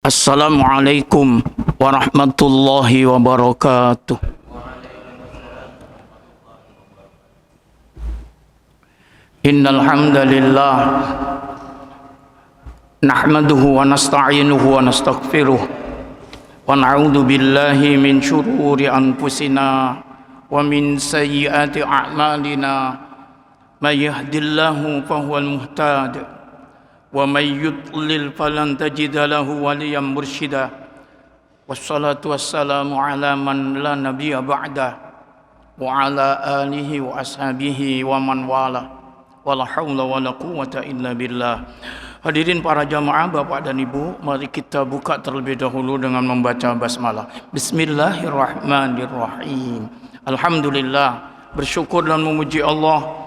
Assalamualaikum warahmatullahi wabarakatuh. Innal hamdalillah nahmaduhu wa nasta'inuhu wa nastaghfiruh wa na'udzu billahi min shururi anfusina wa min sayyiati a'malina may yahdihillahu fahuwal muhtadi wa may yudlil falan tajida lahu waliyan mursyida wassalatu wassalamu ala man la nabiyya ba'da wa ala alihi wa ashabihi wa man wala wala haula wala quwwata illa billah. Hadirin para jamaah, Bapak dan Ibu, mari kita buka terlebih dahulu dengan membaca basmalah. Bismillahirrahmanirrahim. Alhamdulillah, bersyukur dan memuji Allah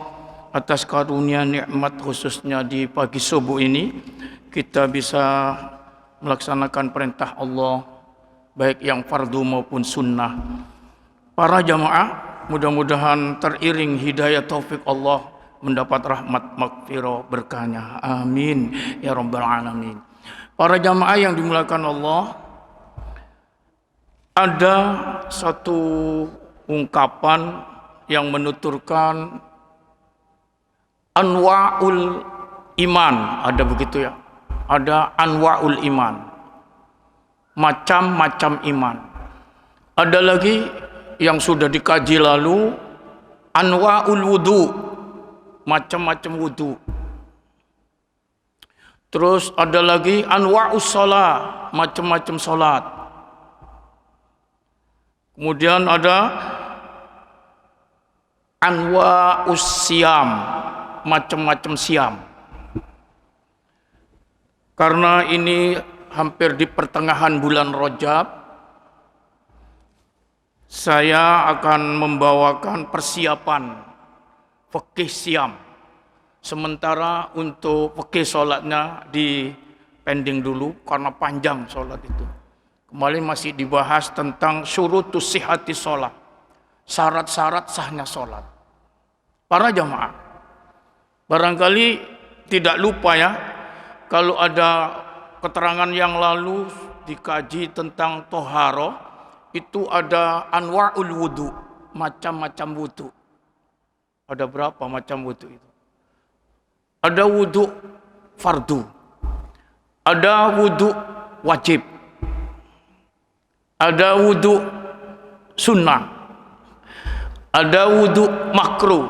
atas karunia nikmat, khususnya di pagi subuh ini kita bisa melaksanakan perintah Allah baik yang fardu maupun sunnah. Para jamaah, mudah-mudahan teriring hidayah taufik Allah mendapat rahmat maghfirah berkahnya. Amin ya rabbal alamin. Para jamaah yang dimuliakan Allah, ada satu ungkapan yang menuturkan anwa'ul iman, ada begitu ya, ada anwa'ul iman, macam-macam iman. Ada lagi yang sudah dikaji lalu, anwa'ul wudu, macam-macam wudu. Terus ada lagi anwa'us shalah, macam-macam salat. Kemudian ada anwa'us siyam, macam-macam siam. Karena ini hampir di pertengahan bulan Rajab, saya akan membawakan persiapan fikih siam. Sementara untuk fikih sholatnya di pending dulu karena panjang sholat itu. Kemarin masih dibahas tentang syurutus sihhati sholat, syarat-syarat sahnya sholat. Para jamaah, barangkali tidak lupa ya, kalau ada keterangan yang lalu dikaji tentang toharo, itu ada anwa'ul wudu, macam-macam wudu. Ada berapa macam wudu itu? Ada wudu fardu, ada wudu wajib, ada wudu sunnah, ada wudu makruh,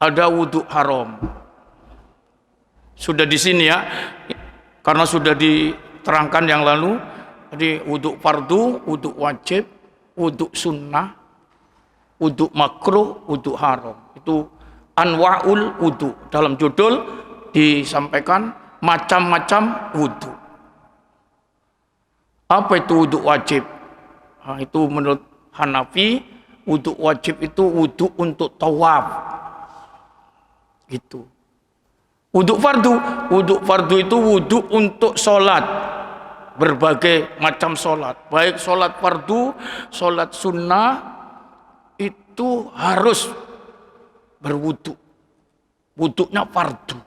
ada wudu haram. Sudah di sini ya, karena sudah diterangkan yang lalu. Jadi wudu fardu, wudu wajib, wudu sunnah, wudu makruh, wudu haram. Itu anwa'ul wudu. Dalam judul disampaikan macam-macam wudu. Apa itu wudu wajib? Nah, itu menurut Hanafi, wudu wajib itu wudu untuk tawaf. Gitu. Wudu fardu itu wudu untuk sholat, berbagai macam sholat, baik sholat fardu, sholat sunnah, itu harus berwudu, wudunya fardu.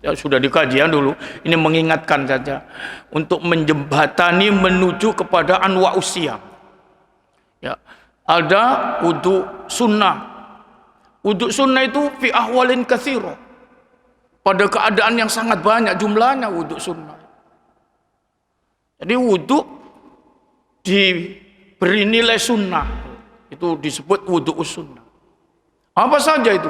Ya, sudah dikaji ya dulu, ini mengingatkan saja untuk menjembatani menuju kepada anwa'us siyam. Ya, ada wudu sunnah. Wudu sunnah itu fi ahwalin katsira, pada keadaan yang sangat banyak jumlahnya wudu sunnah. Jadi wudu diberi nilai sunnah, itu disebut wudu sunnah. Apa saja itu?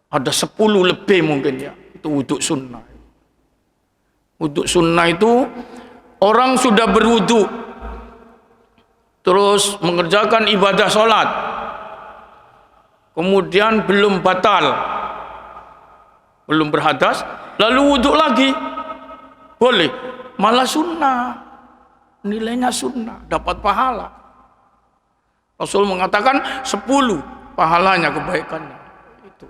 Ada 10 lebih mungkin ya, itu wudu sunnah. Wudu sunnah itu orang sudah berwudu, terus mengerjakan ibadah sholat, kemudian belum batal, belum berhadas, lalu wudhu lagi, boleh, malah sunnah, nilainya sunnah, dapat pahala. Rasul mengatakan 10 pahalanya, kebaikannya. Itu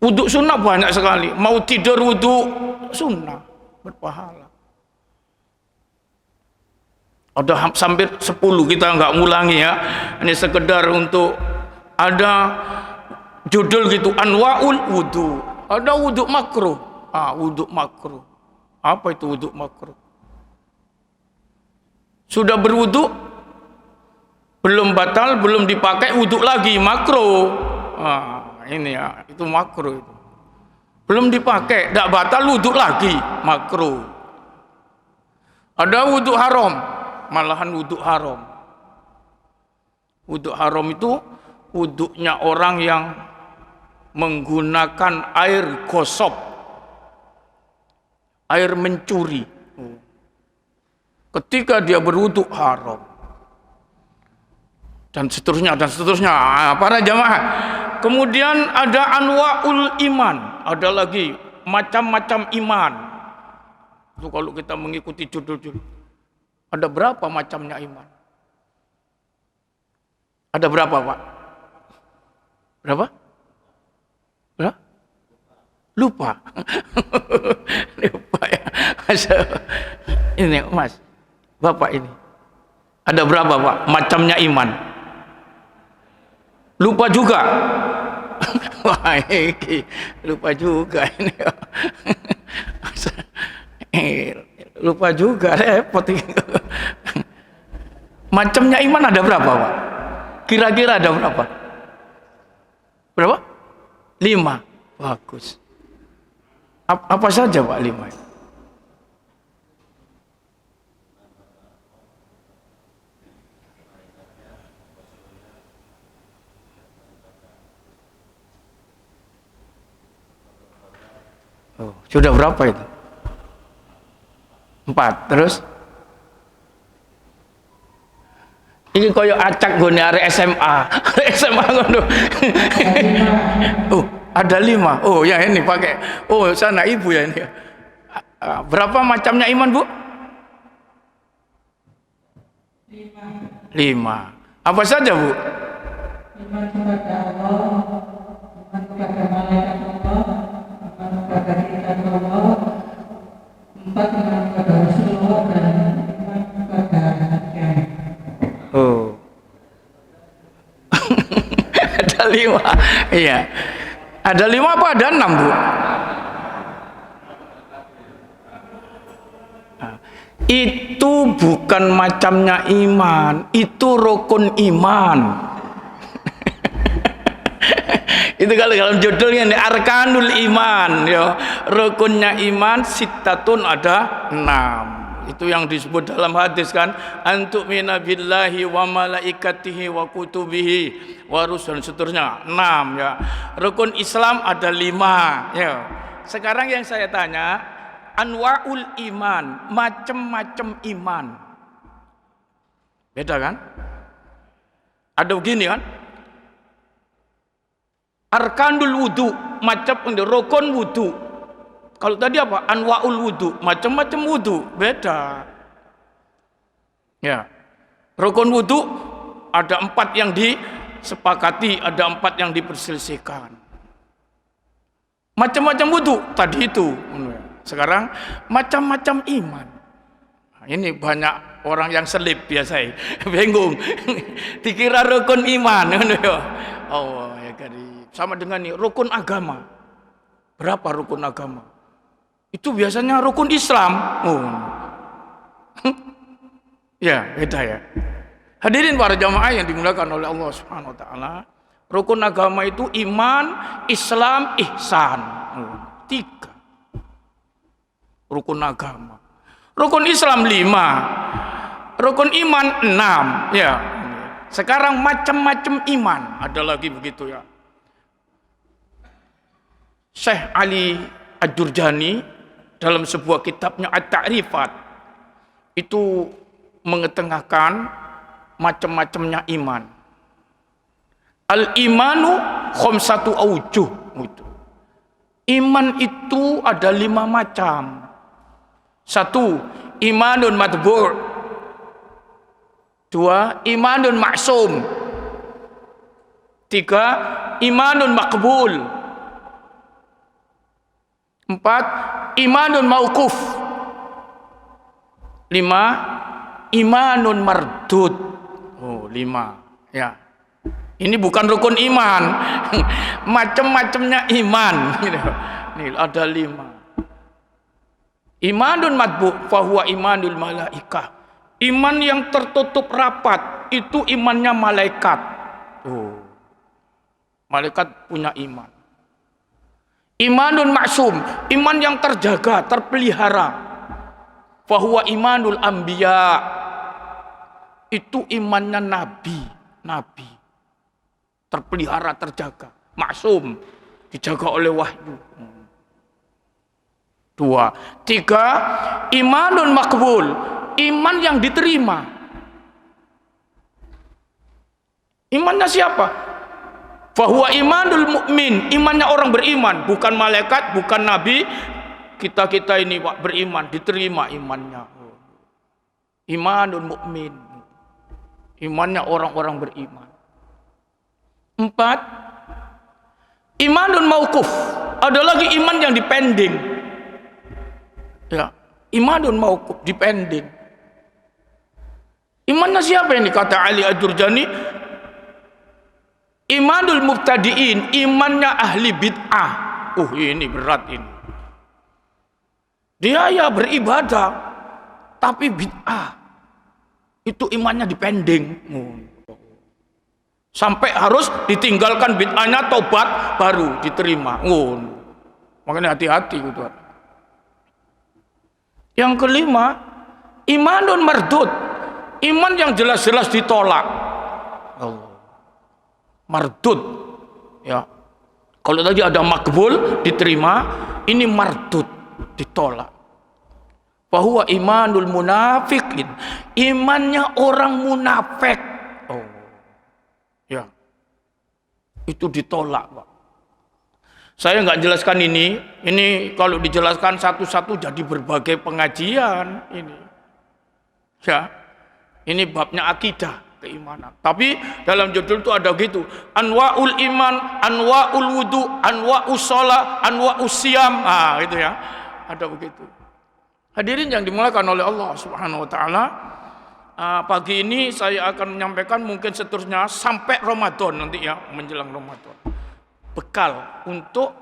wudhu sunnah banyak sekali. Mau tidur wudhu sunnah, berpahala. Ada hampir 10, kita nggak ngulangi ya. Ini sekedar untuk ada judul gitu, anwa'ul wudu, Ada wuduk makruh. Wuduk makruh. Apa itu wuduk makruh? Sudah berwuduk, belum batal, belum dipakai, wuduk lagi, makruh. Ini ya, itu makruh itu. Belum dipakai, tidak batal, wuduk lagi, makruh. Ada wuduk haram, malahan wuduk haram. Wuduk haram itu wuduknya orang yang menggunakan air gosok, air mencuri. Ketika dia berwuduk haram. Dan seterusnya, para jamaah. Kemudian ada anwa'ul iman, ada lagi macam-macam iman. Itu kalau kita mengikuti judul-judul, ada berapa macamnya iman? Ada berapa, Pak? Berapa? Lupa. Lupa ya. Ini Mas, Bapak ini. Ada berapa, Pak? Macamnya iman. Lupa juga. Wah, ini lupa juga ini. Lupa juga, repot. Macamnya iman ada berapa, Pak? Kira-kira ada berapa? Berapa? 5. Bagus. Apa saja, Pak, 5? Sudah berapa itu? 4. Terus? Ini koyo acak gone arek SMA. SMA ngono. Ada 5. Ya ini pakai. Sana ibu ya ini. Berapa macamnya iman, Bu? 5. Apa saja, Bu? Iman kepada Allah, iman kepada malaikat Allah, iman kepada kitab Allah, 4 iman kepada Rasulullah, dan iman kepada kiamat. Ada 5. Iya. Ada 5 apa ada 6, Bu? Itu bukan macamnya iman, itu rukun iman. Itu kalau dalam judulnya ini arkanul iman, ya. Rukunnya iman sittatun ada 6. Itu yang disebut dalam hadis kan, antu'mina billahi wa malaikatihi wa kutubihi wa rusul, seterusnya 6 ya. Rukun Islam ada 5 ya. Sekarang yang saya tanya, anwa'ul iman, macam-macam iman. Beda kan? Ada begini kan? Arkanul wudu, macam rukun wudu. Kalau tadi apa? Anwa'ul wudu, macam-macam wudu, beda. Ya. Rukun wudu ada 4 yang disepakati, ada 4 yang diperselisihkan. Macam-macam wudu tadi itu. Sekarang macam-macam iman. Ini banyak orang yang selip biasa, bingung. Dikira rukun iman. Allah ya Karim. Sama dengan nih rukun agama. Berapa rukun agama? Itu biasanya rukun Islam. Ya, beda ya. Hadirin para jamaah yang dimuliakan oleh Allah Subhanahu wa taala, rukun agama itu iman, Islam, ihsan. 3 rukun agama. Rukun Islam 5, rukun iman 6 ya. Sekarang macam-macam iman ada lagi begitu ya. Syekh Ali Ad-Durjani dalam sebuah kitabnya At-Ta'rifat itu mengetengahkan macam-macamnya iman. Al-imanu khamsatu aujuh. Iman itu ada 5 macam. 1. Imanun matbu'. 2. Imanun maksum. 3. Imanun maqbul. 4. Imanun mauquf. 5. Imanun mardud. 5 ya. Ini bukan rukun iman. Macam-macamnya iman gitu. Nih ada 5. Imanun matbu fahuwa imanul malaikah. Iman yang tertutup rapat itu imannya malaikat. Tuh. Malaikat punya iman. Imanun maksum, iman yang terjaga, terpelihara. Fahuwa imanul anbiya. Itu imannya nabi. Terpelihara, terjaga, maksum, dijaga oleh wahyu. 2. 3. Imanun makbul, iman yang diterima. Imannya siapa? Fahuwa imanul mukmin, imannya orang beriman, bukan malaikat, bukan nabi. Kita ini Pak beriman, diterima imannya. Imanul mukmin, imannya orang-orang beriman. 4. Imanun mauquf, ada lagi iman yang dipending. Ya, imanun mauquf, dipending. Imannya siapa ini? Kata Ali Ad-Durjani, imanul mubtadiin, imannya ahli bid'ah. Ini berat ini. Dia ya beribadah, tapi bid'ah. Itu imannya dipending. Sampai harus ditinggalkan bid'ahnya, tobat baru diterima. Makanya hati-hati gitu. Yang 5, imanun mardud, iman yang jelas-jelas ditolak. Mardud, ya. Kalau tadi ada makbul diterima, ini mardud ditolak. Bahwa imanul munafikin, imannya orang munafik. Ya, itu ditolak, Pak. Saya nggak jelaskan ini kalau dijelaskan satu-satu jadi berbagai pengajian ini. Ya, ini babnya akidah, keimanan. Tapi dalam judul itu ada gitu, anwaul iman, anwaul wudu, anwaus shalah, anwaus siyam. Gitu ya. Ada begitu. Hadirin yang dimuliakan oleh Allah Subhanahu wa taala. Pagi ini saya akan menyampaikan mungkin seterusnya sampai Ramadan nanti ya, menjelang Ramadan. Bekal untuk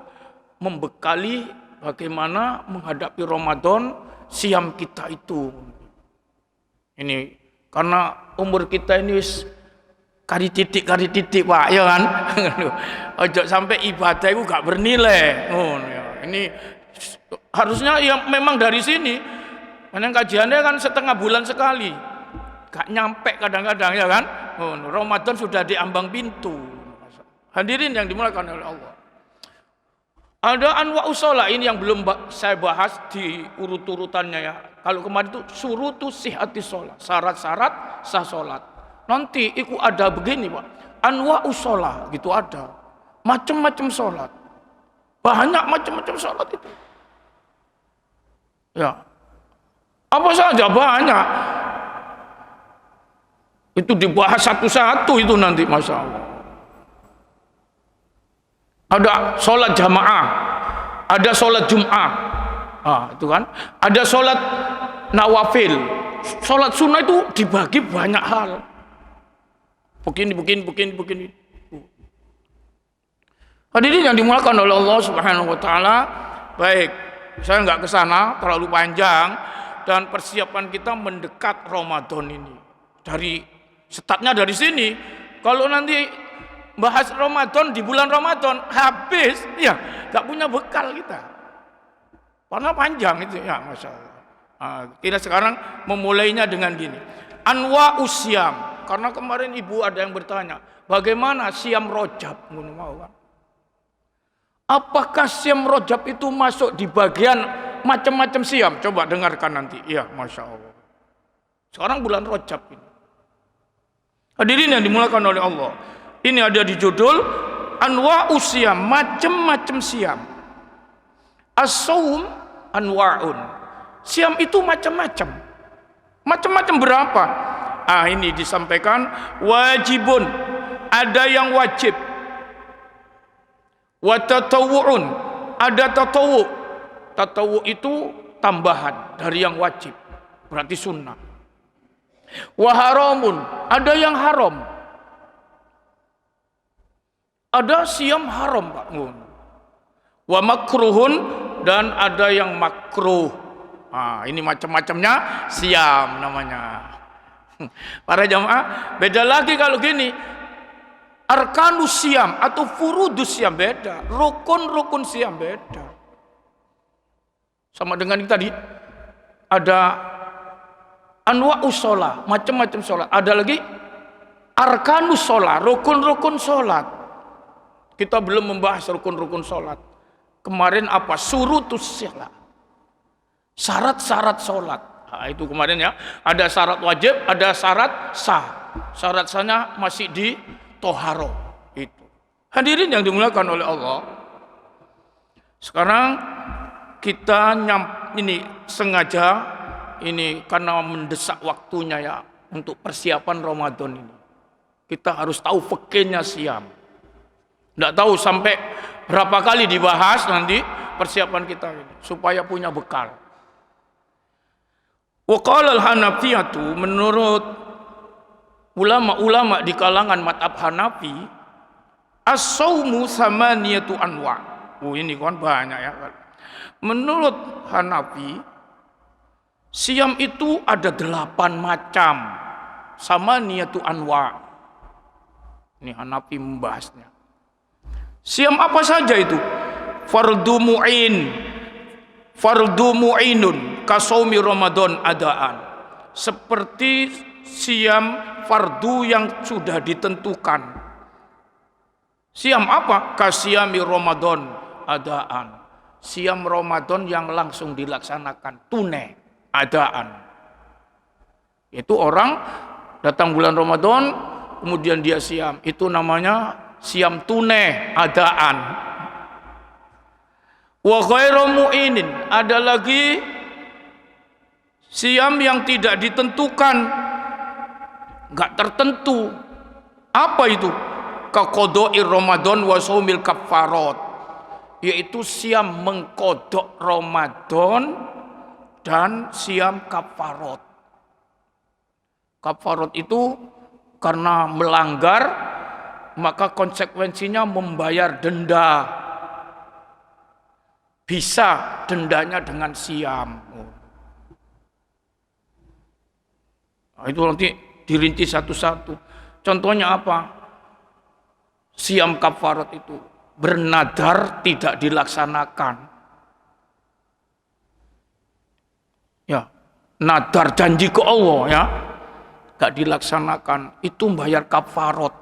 membekali bagaimana menghadapi Ramadan, siam kita itu. Ini karena umur kita ini kari titik Pak, ya kan? Ojo sampai ibadah itu gak bernilai. Ini harusnya ya memang dari sini. Karena kajiannya kan setengah bulan sekali. Gak nyampe kadang-kadang ya kan. Ramadan sudah di ambang pintu. Hadirin yang dimuliakan oleh Allah. Ada anwa'us shalah, ini yang belum saya bahas di urut-urutannya ya. Kalau kemarin itu surutu sihati shalah, syarat-syarat sah salat. Nanti itu ada begini Pak. Anwa'us shalah gitu ada. Macam-macam salat. Banyak macam-macam salat itu. Ya. Apa saja banyak. Itu dibahas satu-satu itu nanti, Masya Allah. Ada sholat jamaah, ada sholat jum'ah, itu kan. Ada sholat nawafil, sholat sunnah itu dibagi banyak hal. Begini. Hadirin yang dimuliakan oleh Allah Subhanahu wa taala. Baik, saya nggak ke sana terlalu panjang, dan persiapan kita mendekat Ramadan ini. Startnya dari sini. Kalau nanti bahas Ramadan di bulan Ramadan habis, ya nggak punya bekal kita. Karena panjang itu ya, Masya Allah. Kita sekarang memulainya dengan gini. Anwa usyam. Karena kemarin ibu ada yang bertanya, bagaimana siam rojab? Apakah siam rojab itu masuk di bagian macam-macam siam? Coba dengarkan nanti. Ya, Masya Allah. Sekarang bulan rojab ini. Hadirin yang dimuliakan oleh Allah. Ini ada di judul Anwa'us Siyam, macam-macam siam. As-saum anwa'un. Siam itu macam-macam. Macam-macam berapa? Ini disampaikan wajibun, ada yang wajib. Wa tatawu'un, ada tatawu'. Tatawu' itu tambahan dari yang wajib. Berarti sunnah. Wa haramun, ada yang haram. Ada siam haram, Pak. Wa makruhun, dan ada yang makruh. Nah, ini macam-macamnya siam namanya. Para jamaah, beda lagi kalau gini. Arkanus siam atau furudus siam beda. Rukun-rukun siam beda. Sama dengan tadi. Ada anwa'us sholat, macam-macam sholat. Ada lagi arkanus sholat, rukun-rukun sholat. Kita belum membahas rukun-rukun sholat. Kemarin apa? Surutus sholat, syarat-syarat sholat. Nah, itu kemarin ya. Ada syarat wajib, ada syarat sah. Syarat sahnya masih di toharo. Itu. Hadirin yang dimuliakan oleh Allah. Sekarang kita ini sengaja ini karena mendesak waktunya ya untuk persiapan Ramadan ini. Kita harus tahu fikihnya siam. Tidak tahu sampai berapa kali dibahas nanti persiapan kita ini supaya punya bekal. Wa qala al-Hanafiyatu, menurut ulama-ulama di kalangan mazhab Hanafi, as-saumu samaniyatu anwa. Ini kan banyak ya. Menurut Hanafi, siam itu ada 8 macam. Samaniyatu anwa. Ini Hanafi membahasnya. Siam apa saja itu? Fardu mu'in, fardu mu'inun, kasaumi Ramadan adaan. Seperti siam fardu yang sudah ditentukan. Siam apa? Kasyami Ramadan adaan. Siam Ramadan yang langsung dilaksanakan, tunai, adaan. Itu orang datang bulan Ramadan, kemudian dia siam. Itu namanya siam tunai, adaan. Wa ghairu mu'inin, ada lagi siam yang tidak ditentukan, enggak tertentu. Apa itu? Ka qodoi Ramadan wa shaumil kafarat, yaitu siam mengkodok Ramadan dan siam kafarat. Kafarat itu karena melanggar, maka konsekuensinya membayar denda. Bisa dendanya dengan siam. Nah, itu nanti dirinci satu-satu. Contohnya apa? Siam kafarat itu bernadar tidak dilaksanakan. Ya, nadar janji ke Allah ya, gak dilaksanakan, itu bayar kafarat.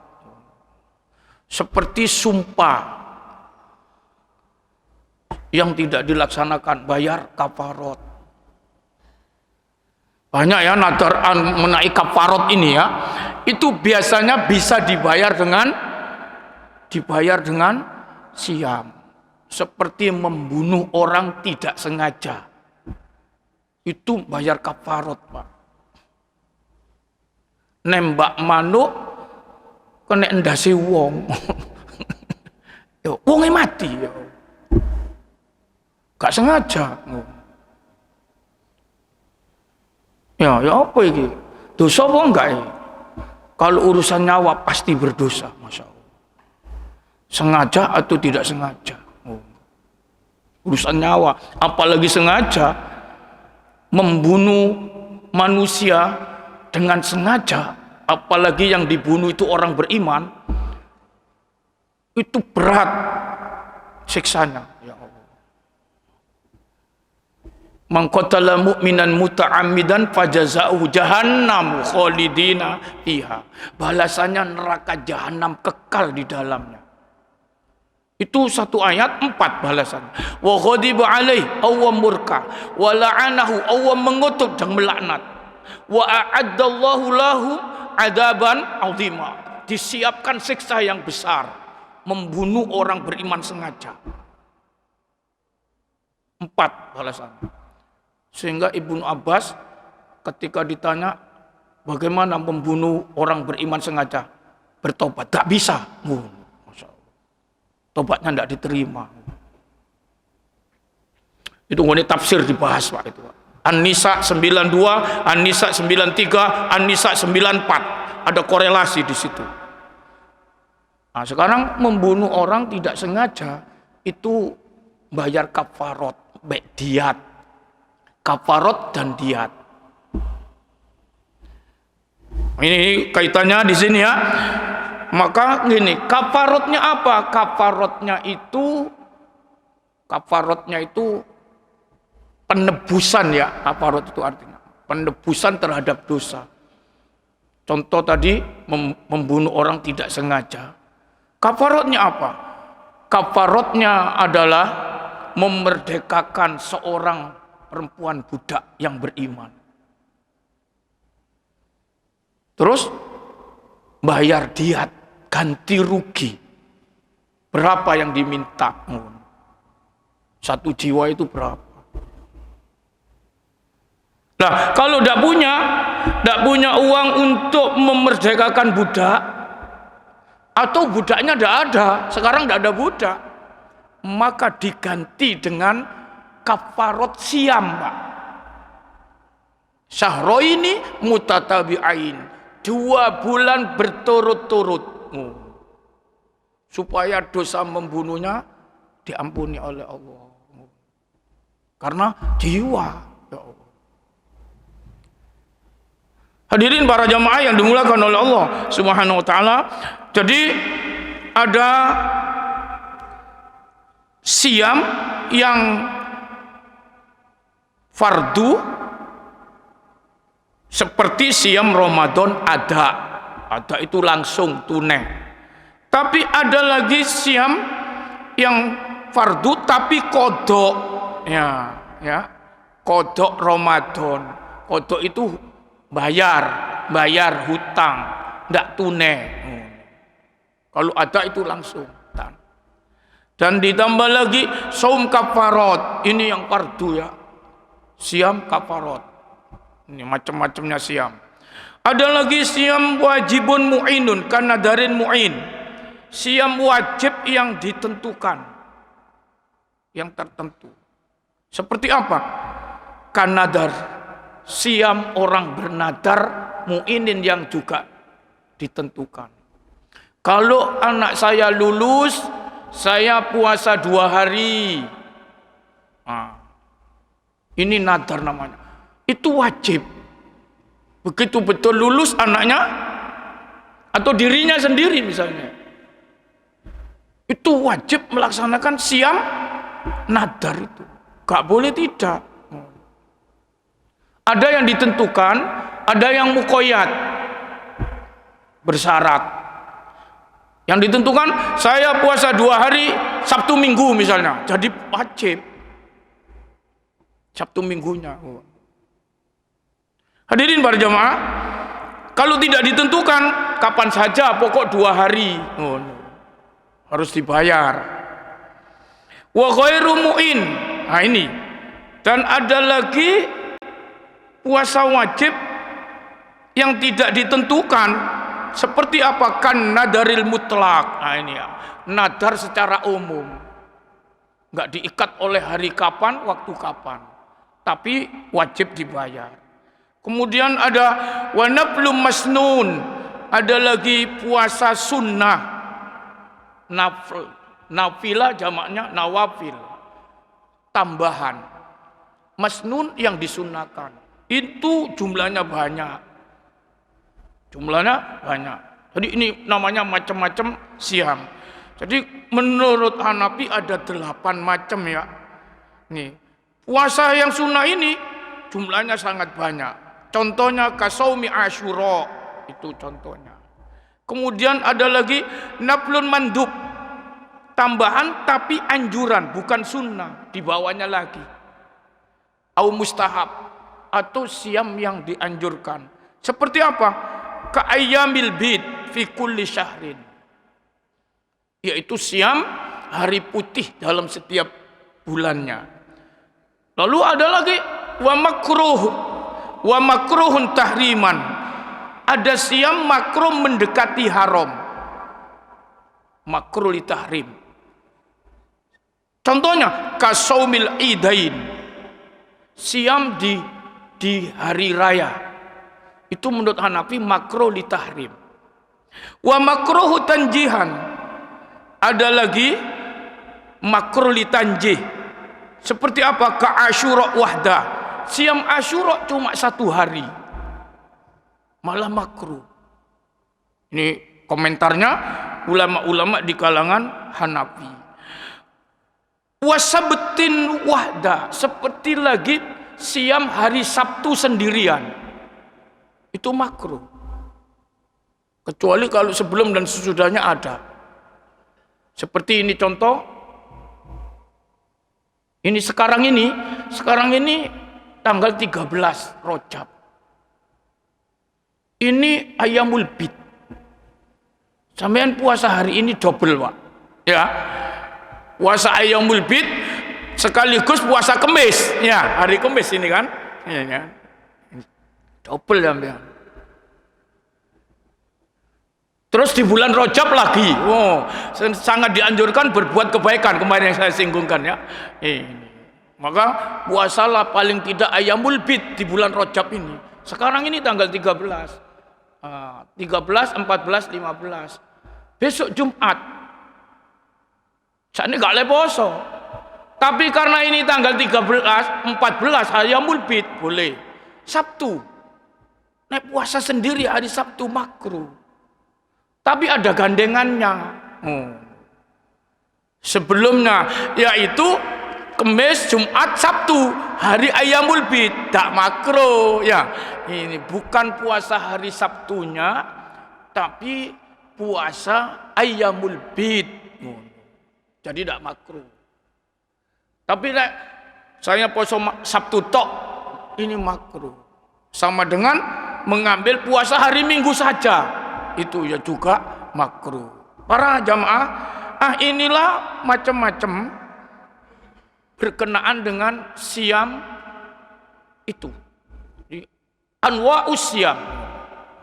Seperti sumpah yang tidak dilaksanakan, bayar kafarat. Banyak ya nadar menaik kafarat ini ya. Itu biasanya bisa dibayar dengan siam. Seperti membunuh orang tidak sengaja. Itu bayar kafarat, Pak. Nembak manuk kena endase wong. Yo, wonge mati yo. Gak sengaja. Ya apa iki? Dosa apa enggak ya? Kalau urusan nyawa pasti berdosa, Masya Allah. Sengaja atau tidak sengaja. Urusan nyawa, apalagi sengaja membunuh manusia dengan sengaja, apalagi yang dibunuh itu orang beriman, itu berat siksanya. Ya Allah. Man qatala mu'minan muta'ammidan fajaza'uhu jahannam khalidina fiha. Balasannya neraka jahanam kekal di dalamnya. Itu satu ayat 4 balasan. Wa ghadiba alaih aw murka wa la'anahu aw mengutuk dan melaknat. Wa a'addallahu lahu adaban azima. Disiapkan siksa yang besar, membunuh orang beriman sengaja. 4 balasan. Sehingga Ibnu Abbas ketika ditanya bagaimana membunuh orang beriman sengaja, bertobat, tak bisa. Masya Allah. Tobatnya tidak diterima. Itu ini tafsir dibahas Pak itu. An-Nisa 92, An-Nisa 93, An-Nisa 94. Ada korelasi di situ. Nah, sekarang membunuh orang tidak sengaja itu bayar kafarot, diat. Kafarot dan diat. Ini kaitannya di sini ya. Maka gini, kafarotnya apa? Kafarotnya itu penebusan ya. Kafarot itu artinya penebusan terhadap dosa. Contoh tadi membunuh orang tidak sengaja. Kafarotnya apa? Kafarotnya adalah memerdekakan seorang perempuan budak yang beriman. Terus bayar diat, ganti rugi. Berapa yang diminta? Satu jiwa itu berapa? Nah, kalau tidak punya uang untuk memerdekakan budak, atau budaknya tidak ada, sekarang tidak ada budak, maka diganti dengan kafarot siam, Pak. Syahroini mutatabi'ain, 2 bulan berturut-turut, supaya dosa membunuhnya diampuni oleh Allah, karena jiwa. Ya Allah. Hadirin para jamaah yang dimuliakan oleh Allah Subhanahu wa taala. Jadi ada siam yang fardu seperti siam Ramadan ada itu langsung tunai. Tapi ada lagi siam yang fardu tapi kodok ya, kodok Ramadan. Kodok itu bayar hutang, tidak tunai. Kalau ada itu langsung. Dan ditambah lagi saum kafarot, ini yang fardu ya, siam kafarot. Ini macam-macamnya siam. Ada lagi siam wajibun mu'inun, karena darin mu'in, siam wajib yang ditentukan, yang tertentu. Seperti apa? Kanadar, siam orang bernadar, mu'inin yang juga ditentukan. Kalau anak saya lulus, saya puasa 2 hari. Nah, ini nadar namanya. Itu wajib. Begitu betul lulus anaknya atau dirinya sendiri misalnya, itu wajib melaksanakan siam nadar itu. Gak boleh tidak. Ada yang ditentukan, ada yang muqayyad, bersyarat. Yang ditentukan, saya puasa 2 hari Sabtu Minggu misalnya, jadi wajib Sabtu Minggunya. Hadirin para jamaah, kalau tidak ditentukan kapan saja, pokok 2 hari harus dibayar. Wa ghairu mu'in. Nah ini. Dan ada lagi puasa wajib yang tidak ditentukan. Seperti apa? Kan nadaril mutlak. Nah ini ya, nadar secara umum, nggak diikat oleh hari kapan, waktu kapan, tapi wajib dibayar. Kemudian ada wanaflu masnun, ada lagi puasa sunnah, nafilah jamaknya nawafil, tambahan. Masnun yang disunahkan, itu jumlahnya banyak. Jadi ini namanya macam-macam siam. Jadi menurut Hanafi ada 8 macam ya. Nih, puasa yang sunnah ini jumlahnya sangat banyak. Contohnya kasaumi Asyura, itu contohnya. Kemudian ada lagi naflun mandub, tambahan tapi anjuran, bukan sunnah, dibawanya lagi. Au mustahab, atau siam yang dianjurkan. Seperti apa? Ka'ayyamil bid fi kulli syahrin, yaitu siam hari putih dalam setiap bulannya. Lalu ada lagi wa makruhun tahriman, ada siam makruh mendekati haram, makruh li tahrim. Contohnya kasaumil idain, siam di hari raya, itu menurut Hanafi makruh li tahrim. Wa makruhu tanjihan, Ada lagi makruh litanjih. Seperti apa? Ka Asyura wahda. Siam Asyura cuma 1 hari. Malah makruh. Ini komentarnya ulama-ulama di kalangan Hanafi. Wasabtin wahda. Seperti lagi siam hari Sabtu sendirian. Itu makruh. Kecuali kalau sebelum dan sesudahnya ada. Seperti ini contoh. Ini sekarang ini tanggal 13 Rajab. Ini Ayyamul Bid. Sampean puasa hari ini double, Pak. Ya. Puasa Ayyamul Bid sekaligus puasa Kemis. Ya, hari Kemis ini kan. Ya. Double sampean. Terus di bulan Rajab lagi, sangat dianjurkan berbuat kebaikan, kemarin yang saya singgungkan ya. Maka puasalah paling tidak Ayyamul Bid di bulan Rajab ini. Sekarang ini tanggal 13, 14, 15. Besok Jumat. Saat ini gak boleh poso. Tapi karena ini tanggal 13, 14 Ayyamul Bid boleh. Sabtu. Nek puasa sendiri hari Sabtu makruh. Tapi ada gandengannya. Sebelumnya yaitu Kamis, Jumat, Sabtu, hari Ayyamul Bid, tak makruh ya. Ini bukan puasa hari Sabtunya, tapi puasa Ayyamul Bid. Jadi tak makruh. Tapi saya puasa Sabtu tok, ini makruh. Sama dengan mengambil puasa hari Minggu saja. Itu ya juga makruh. Para jamaah, inilah macam-macam berkenaan dengan siam itu. Anwa'us siam.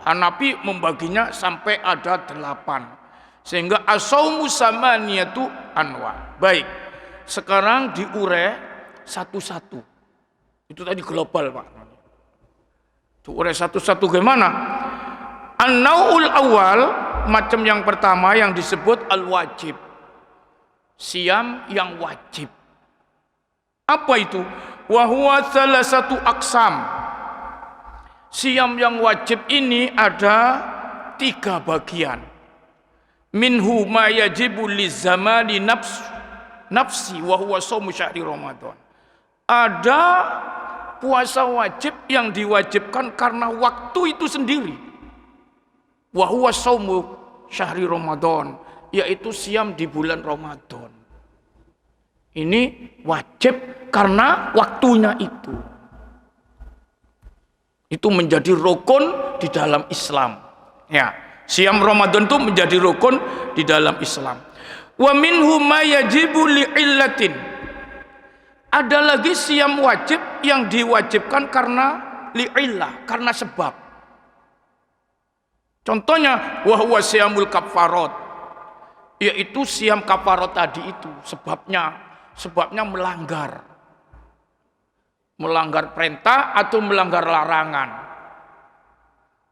Hanafi membaginya sampai ada 8. Sehingga as-saumu samaniyatu anwa. Baik. Sekarang diurai satu-satu. Itu tadi global, Pak. Diurai satu-satu gimana? An-naw'ul awal, macam yang pertama yang disebut al-wajib. Siam yang wajib. Apa itu? Wa huwa salasatu aqsam. Siam yang wajib ini ada 3 bagian. Minhu ma yajibu lizamani nafsi wa huwa shaumu syahri Ramadan. Ada puasa wajib yang diwajibkan karena waktu itu sendiri. Wa huwa shaumu syahri Ramadan, yaitu siam di bulan Ramadan. Ini wajib karena waktunya itu. Itu menjadi rukun di dalam Islam. Ya, siam Ramadan itu menjadi rukun di dalam Islam. Wa minhu ma yajibu li'illatin. Ada lagi siam wajib yang diwajibkan karena li'illah, karena sebab. Contohnya wahwa siamul kafarat, yaitu siam kafarat tadi itu sebabnya melanggar perintah atau melanggar larangan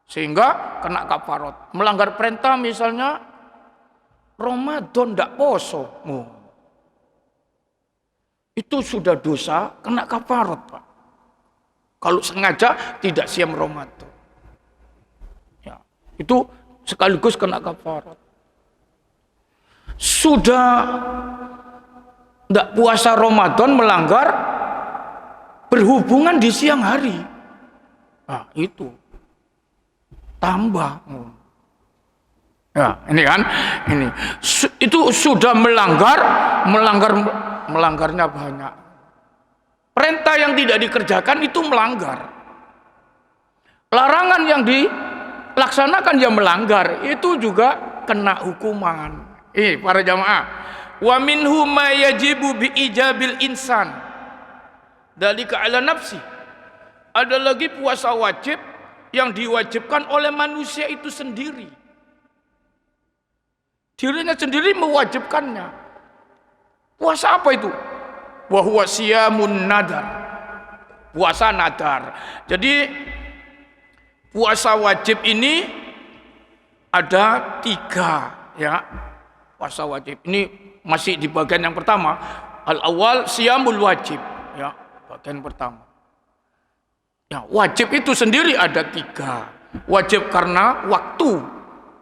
sehingga kena kafarat. Melanggar perintah misalnya Ramadan ndak poso, itu sudah dosa, kena kafarat, Pak. Kalau sengaja tidak siam Ramadan, itu sekaligus kena kafarat. Sudah tidak puasa Ramadan melanggar berhubungan di siang hari, itu tambah. Ya, ini kan, itu sudah melanggarnya banyak. Perintah yang tidak dikerjakan itu melanggar. Larangan yang dilaksanakan yang melanggar itu juga kena hukuman. Para jamaah, wa minhu ma yajibu bi ijabil insan dalika ala nafsi. Ada lagi puasa wajib yang diwajibkan oleh manusia itu sendiri. Dirinya sendiri mewajibkannya. Puasa apa itu? Wa huwa siyamun nadar. Puasa nadar. Jadi puasa wajib ini ada 3, ya. puasa wajib. Ini masih di bagian yang pertama. Al-awwal siyamul wajib, ya, bagian pertama. Ya, wajib itu sendiri ada 3. Wajib karena waktu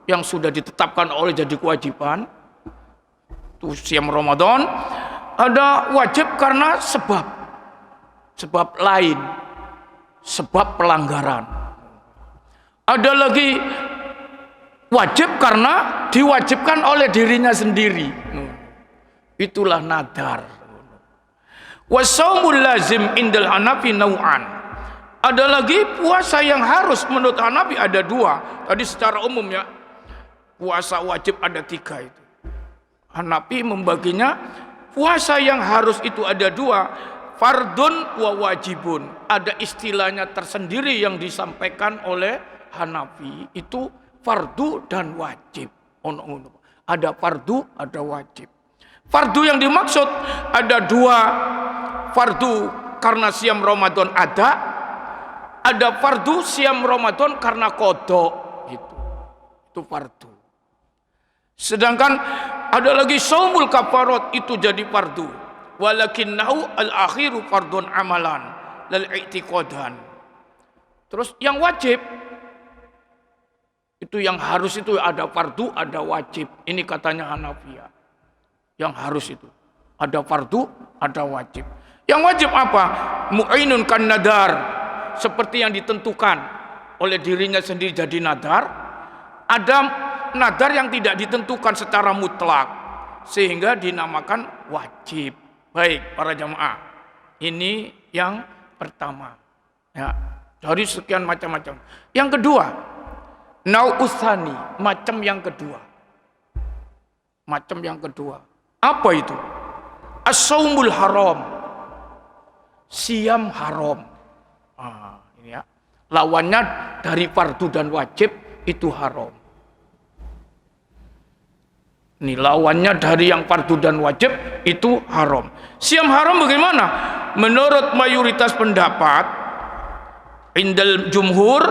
yang sudah ditetapkan oleh jadi kewajiban, itu siam Ramadan. Ada wajib karena sebab lain, sebab pelanggaran. Ada lagi wajib karena diwajibkan oleh dirinya sendiri. Itulah nadar. Wasaumul lazim indal Hanafi nau'an. Ada lagi puasa yang harus menurut Hanafi ada 2. Tadi secara umum ya, puasa wajib ada 3 itu. Hanafi membaginya, puasa yang harus itu ada 2, fardun wa wajibun. Ada istilahnya tersendiri yang disampaikan oleh Hanafi, itu fardu dan wajib. Ada fardu, ada wajib. Fardu yang dimaksud ada 2, fardu karena siam Ramadan ada fardu siam Ramadan karena qada, itu fardu. Sedangkan ada lagi shaumul kafarat, itu jadi fardu. Walakinnahu al-akhiru fardun amalan lal i'tiqadan. Terus yang wajib itu, yang harus itu ada fardu, ada wajib. Ini katanya Hanafiyah. Yang harus itu ada fardu, ada wajib. Yang wajib apa? Mu'inun kan nadar, seperti yang ditentukan oleh dirinya sendiri jadi nadar. Ada nadar yang tidak ditentukan secara mutlak sehingga dinamakan wajib. Baik para jamaah, ini yang pertama ya, dari sekian macam-macam. Yang kedua, nau'utsani, macam yang kedua. Macam yang kedua apa itu? As-saumul haram, siam haram. Ini ya, lawannya dari fardu dan wajib itu haram. Ini lawannya dari yang fardu dan wajib itu haram. Siam haram bagaimana? Menurut mayoritas pendapat, indal jumhur,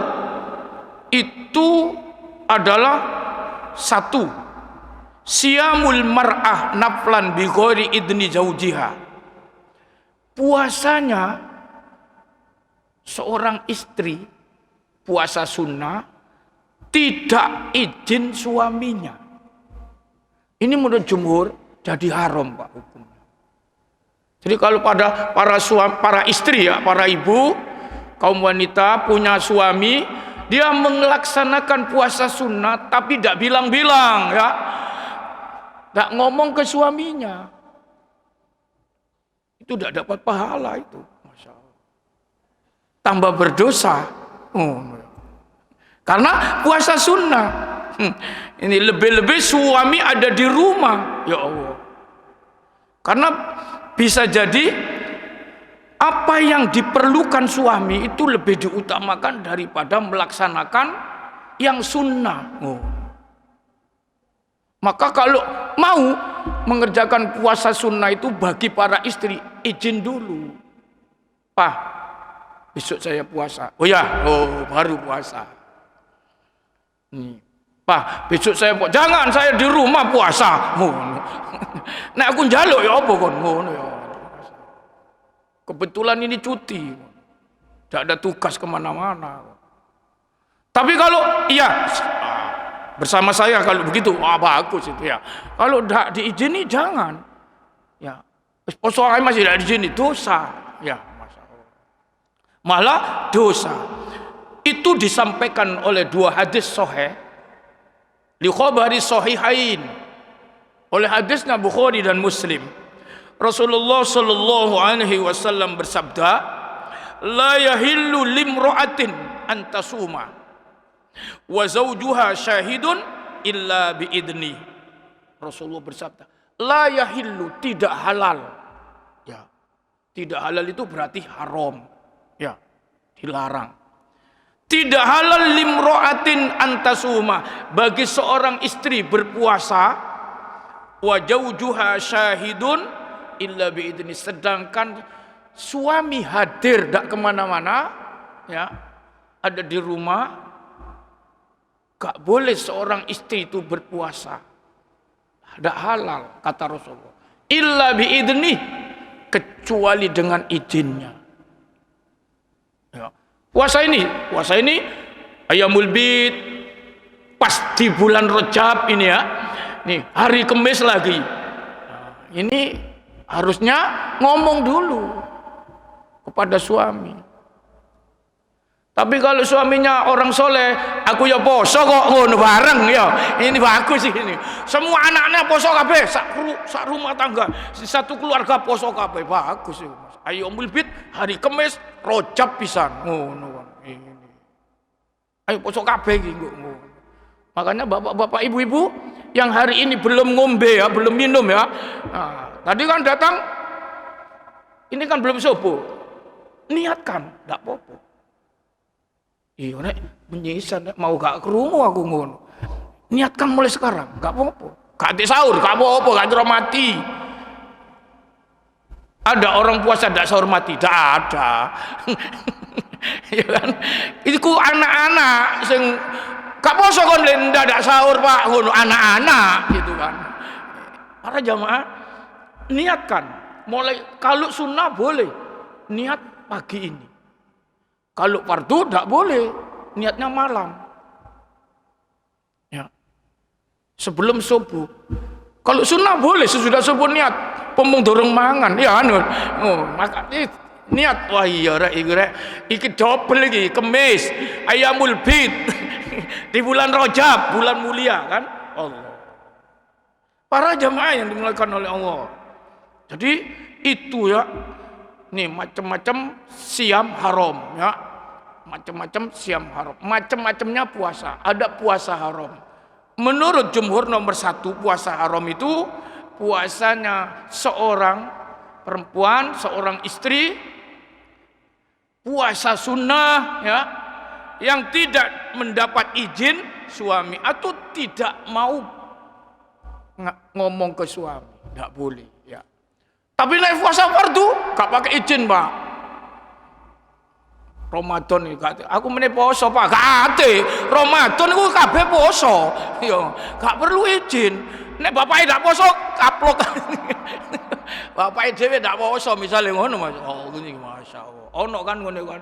itu adalah 1, siyamul mar'ah naflan bi ghairi idni zaujiha. Puasanya seorang istri, puasa sunnah, tidak izin suaminya. Ini menurut jumhur jadi haram, Pak, hukumnya. Jadi kalau pada para istri ya, para ibu, kaum wanita punya suami, dia melaksanakan puasa sunnah tapi tidak bilang-bilang ya. Tidak ngomong ke suaminya, itu tidak dapat pahala itu, Masya Allah. Tambah berdosa. Karena puasa sunnah. Ini lebih-lebih suami ada di rumah, ya Allah. Karena bisa jadi apa yang diperlukan suami itu lebih diutamakan daripada melaksanakan yang sunnah. Maka kalau mau mengerjakan puasa sunnah itu bagi para istri, izin dulu. Pak, besok saya puasa. Oh ya, baru puasa. Pak, besok saya puasa. Jangan, saya di rumah puasa. Nah, aku njaluk ya apa kon ngono ya. Kebetulan ini cuti. Tidak ada tugas kemana-mana. Tapi kalau iya bersama saya kalau begitu, bagus itu ya. Kalau tidak diizini jangan. Ya, posoan masih tidak diizini, dosa. Ya, masalah. Malah dosa. Itu disampaikan oleh 2 hadis sahih. Li khabari sahihain. Oleh hadisnya Bukhari dan Muslim. Rasulullah sallallahu alaihi wasallam bersabda, "La yahillu limra'atin an tasuma wa zawjuha syahidun illa biidni." Rasulullah bersabda, la yahillu, tidak halal. Ya. Tidak halal itu berarti haram. Ya, dilarang. Tidak halal limro'atin antasuma, bagi seorang istri berpuasa, wa zawjuha syahidun illa biidni, sedangkan suami hadir tidak kemana-mana, ya, ada di rumah. Gak boleh seorang istri itu berpuasa Tidak halal kata Rasulullah. Illa biidni, kecuali dengan izinnya. Ya. Puasa ini Ayyamul Bid pas di bulan Rajab ini ya. Nih, hari Kamis lagi. Nah, ini harusnya ngomong dulu kepada suami. Tapi kalau suaminya orang soleh, aku ya poso kok ngono bareng ya. Ini bagus sih ini. Semua anaknya poso kabeh, sak rumah tangga, satu keluarga poso kabeh, bagus sih. Ayyamul Bid hari Kamis Rajab pisan ngono ini. Ayo poso kabeh iki ngono. Makanya bapak-bapak ibu-ibu yang hari ini belum ngombe ya, belum minum ya. Nah, tadi kan datang, ini kan belum subuh. Niatkan, enggak apa-apa. Iya nek menyisan mau gak krungu aku ngono. Niatkan mulai sekarang, gak apa-apa. Gak sahur, gak apa-apa, gak mati. Ada orang puasa gak sahur mati? Gak ada. Ya kan? Itu anak-anak sing gak poso kon ndak sahur Pak ngono, anak-anak gitu kan. Para jamaah niatkan mulai, kalau sunnah boleh niat pagi ini. Kalau fardu tidak boleh, niatnya malam. Ya. Sebelum subuh. Kalau sunnah boleh, sesudah subuh niat. Pemung dorong mangan, ya anu. Oh, maka niat wah iya rek iki double lagi Kamis, Ayyamul Bid. Di bulan Rajab, bulan mulia kan? Allah. Para jamaah yang dimuliakan oleh Allah. Jadi itu ya. Nih macam-macam siam haram ya, macam-macam siam haram, macam-macamnya puasa. Ada puasa haram. Menurut jumhur nomor 1 puasa haram itu puasanya seorang perempuan, seorang istri, puasa sunnah ya, yang tidak mendapat izin suami atau tidak mau ngomong ke suami, tidak boleh ya. Tapi naik puasa fardu, gak pakai izin Pak. Ramadan ini, aku meneh poso Pak, gak ate. Ramadan itu kabeh poso, yo, gak perlu izin. Nek bapaknya gak poso, kaplok. Bapaknya dhewe gak poso, misalnya ngono Mas. Oh, gini Masya Allah. Ono kan ngono kan.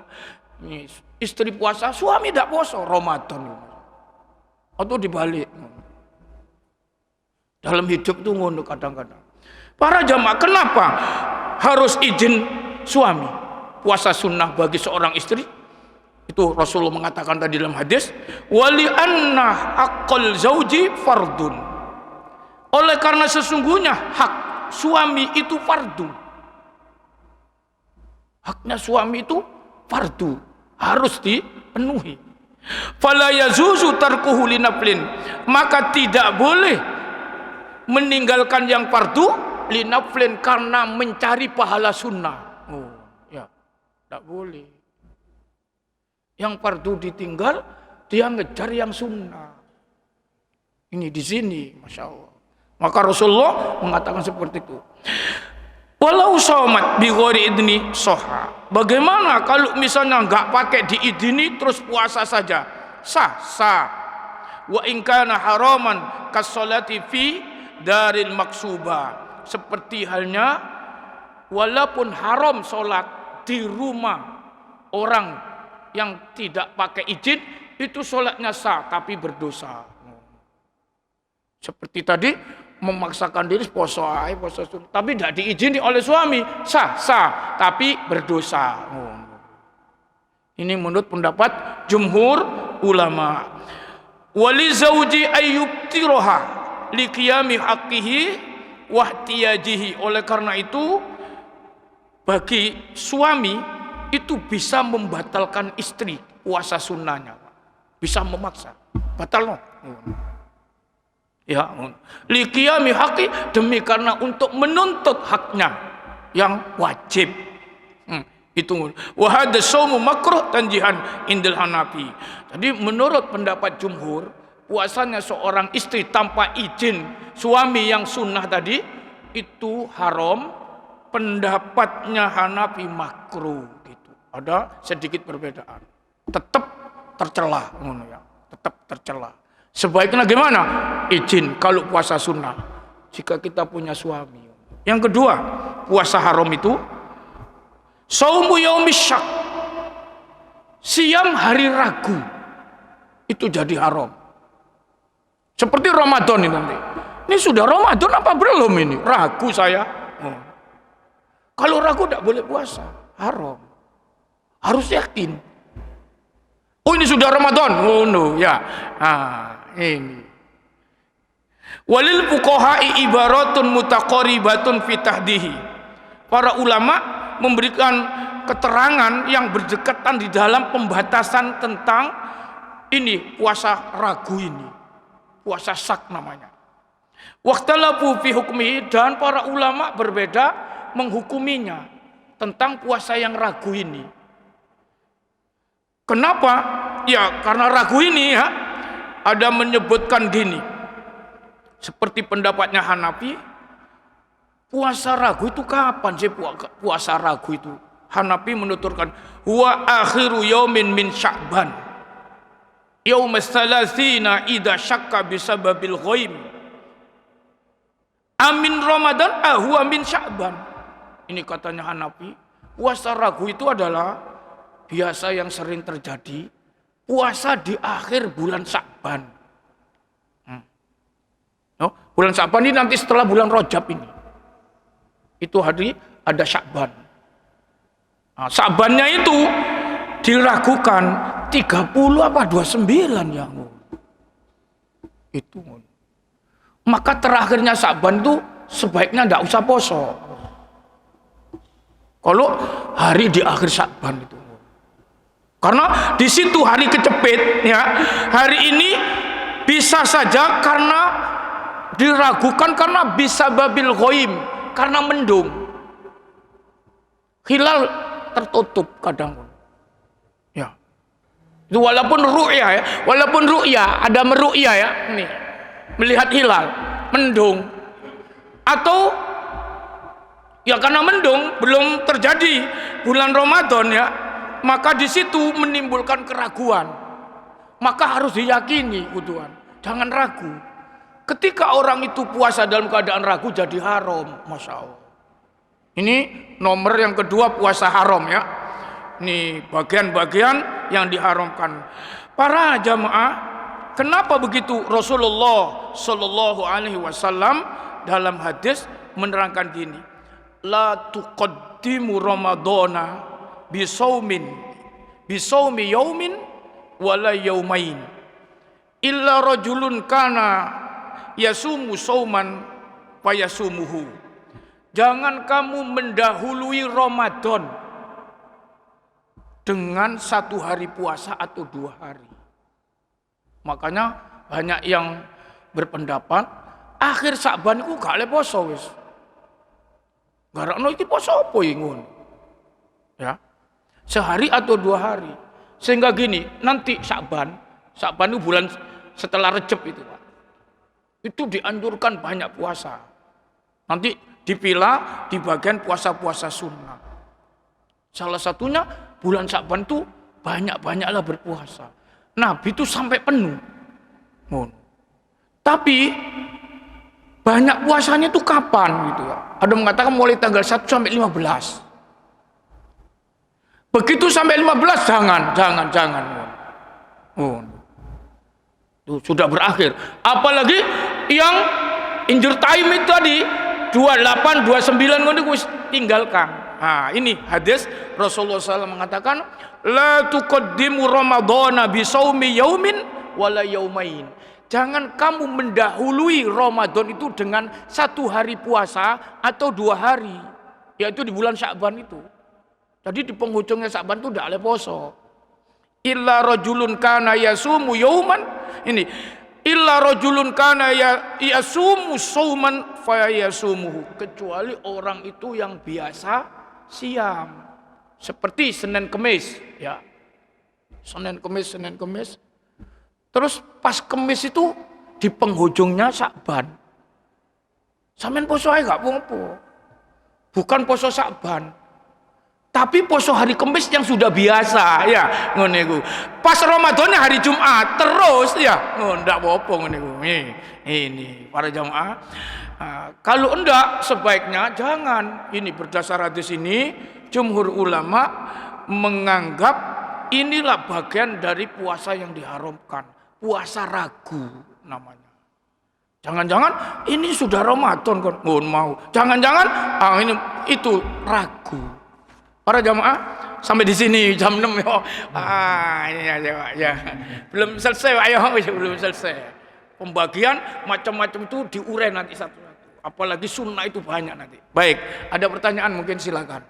Istri puasa, suami gak poso Ramadan. Atau dibalik. Dalam hidup itu ngono kadang-kadang. Para jamaah, kenapa harus izin suami puasa sunnah bagi seorang istri? Itu Rasulullah mengatakan tadi dalam hadis, wali anna haqqal zauji fardun. Oleh karena sesungguhnya hak suami itu fardu. Haknya suami itu fardu, harus dipenuhi. Fala yazuzu tarkuhu linaflin, maka tidak boleh meninggalkan yang fardu linaflin karena mencari pahala sunnah. Oh, ya, tidak boleh. Yang fardu ditinggal, dia ngejar yang sunnah. Ini di sini, Masya Allah. Maka Rasulullah mengatakan seperti itu. Walau somat bi ghairi idni soha. Bagaimana kalau misalnya nggak pakai diidini terus puasa saja? Sah. Wa in kana haraman kasolati fi daril maksubah. Seperti halnya walaupun haram sholat di rumah orang yang tidak pakai izin, itu sholatnya sah tapi berdosa. Seperti tadi memaksakan diri poso sunnah, tapi tidak diizini oleh suami, sah tapi berdosa. Ini menurut pendapat jumhur ulama. Wali zauji ayyubtiroha liqiyami haqqihi wahtiyajihi. Oleh karena itu bagi suami itu bisa membatalkan istri puasa sunnahnya, bisa memaksa batal no. Ya, liqiyami haqqi, demi karena untuk menuntut haknya yang wajib. Itu wa hadza shaumu makruh tanjihan indal Hanafi. Jadi menurut pendapat jumhur, puasanya seorang istri tanpa izin suami yang sunnah tadi itu haram. Pendapatnya Hanafi makruh gitu. Ada sedikit perbedaan. Tetap tercela ngono ya. Tetap tercela. Sebaiknya gimana? Izin kalau puasa sunnah. jika kita punya suami. Yang kedua, puasa haram itu saumu yaumis syak. Siam hari ragu itu jadi haram. Seperti Ramadan ini nanti. Ini sudah Ramadan apa belum ini? Ragu saya. Kalau ragu tidak boleh puasa, haram. Harus yakin. Oh ini sudah Ramadan. Oh no, ya. Ini. Walil fuqaha'i ibaratun mutaqaribatun fi tahdihi. Para ulama memberikan keterangan yang berdekatan di dalam pembatasan tentang ini puasa ragu ini. Puasa syak namanya. Waqtalafu fi hukmi, dan para ulama berbeda menghukuminya tentang puasa yang ragu ini. Kenapa? Ya karena ragu ini ya ada menyebutkan gini. Seperti pendapatnya Hanafi, puasa ragu itu kapan sih puasa ragu itu? Hanafi menuturkan huwa akhiru yaumin min Sya'ban. Yaumas salasina idza syakka bisababil ghaib. Amin Ramadan huwa min Sya'ban. Ini katanya Hanafi, puasa ragu itu adalah biasa yang sering terjadi puasa di akhir bulan Sya'ban. Bulan Sya'ban ini nanti setelah bulan Rajab ini. Itu hari ada Sya'ban. Sya'bannya itu diragukan 30 apa 29 ya. Itu. Maka terakhirnya Sya'ban itu sebaiknya tidak usah poso. Kalau hari di akhir Sya'ban itu. Karena di situ hari kecepit ya. Hari ini bisa saja karena diragukan karena bisa babil ghaib, karena mendung. Hilal tertutup kadang. Ya. Itu walaupun ru'ya ada meru'ya ya, nih. Melihat hilal, mendung. Atau ya karena mendung belum terjadi bulan Ramadan ya, maka di situ menimbulkan keraguan. Maka harus diyakini kuduan, jangan ragu. Ketika orang itu puasa dalam keadaan ragu jadi haram, Masya Allah. Ini nomor yang kedua puasa haram ya. Ini bagian-bagian yang diharamkan. Para jamaah, kenapa begitu? Rasulullah Shallallahu Alaihi Wasallam dalam hadis menerangkan gini. La tuqaddimu Ramadana bisaumin bisaumi yaumin wala yaumain illa rajulun kana yasumu sauman fayasumuhu. Jangan kamu mendahului Ramadan dengan satu hari puasa atau 2 hari. Makanya banyak yang berpendapat akhir Sya'ban itu gak le poso wis. Garakno iki poso apa ingun? Ya. Sehari atau 2 hari. Sehingga gini, nanti Sya'ban itu bulan setelah Rejab itu, Pak. Itu dianjurkan banyak puasa. Nanti dipilah di bagian puasa-puasa sunnah. Salah satunya bulan Sya'ban itu banyak-banyaklah berpuasa. Nabi itu sampai penuh. Tapi banyak puasanya itu kapan gitu ya? Ada mengatakan mulai tanggal 1 sampai 15. Begitu sampai 15 jangan. Tuh, sudah berakhir. Apalagi yang injur time itu tadi 28, 29 ngono wis tinggalkan. Nah, ini hadis Rasulullah SAW mengatakan la tuqaddimu Ramadhana bi shaumi yaumin wala yaumain. Jangan kamu mendahului Ramadan itu dengan 1 hari puasa atau 2 hari, yaitu di bulan Sya'ban itu. Jadi di penghujungnya Sya'ban itu tidak ada poso. Illa rajulun kana yasumu yauman. Ini illa rajulun kana yasumu sauman fayasumuhu. Kecuali orang itu yang biasa siam. Seperti Senin Kemis ya. Senin Kemis. Terus pas Kemis itu di penghujungnya Sya'ban. Sampeyan poso ae gak apa-apa. Bukan poso Sya'ban. Tapi poso hari Kamis yang sudah biasa ya ngono iku. Pas Ramadannya hari Jumat terus ya. Oh ndak apa-apa ngono iku. Ini para jamaah. Kalau enggak sebaiknya jangan. Ini berdasar hadis ini jumhur ulama menganggap inilah bagian dari puasa yang diharamkan. Puasa ragu namanya. Jangan-jangan ini sudah Ramadan kan. Nggak mau. Jangan-jangan ini itu ragu. Para jamaah sampai di sini jam 6 ya. Ya. Belum selesai ayo belum selesai. Pembagian macam-macam itu diurai nanti satu-satu. Apalagi sunnah itu banyak nanti. Baik, ada pertanyaan mungkin silakan.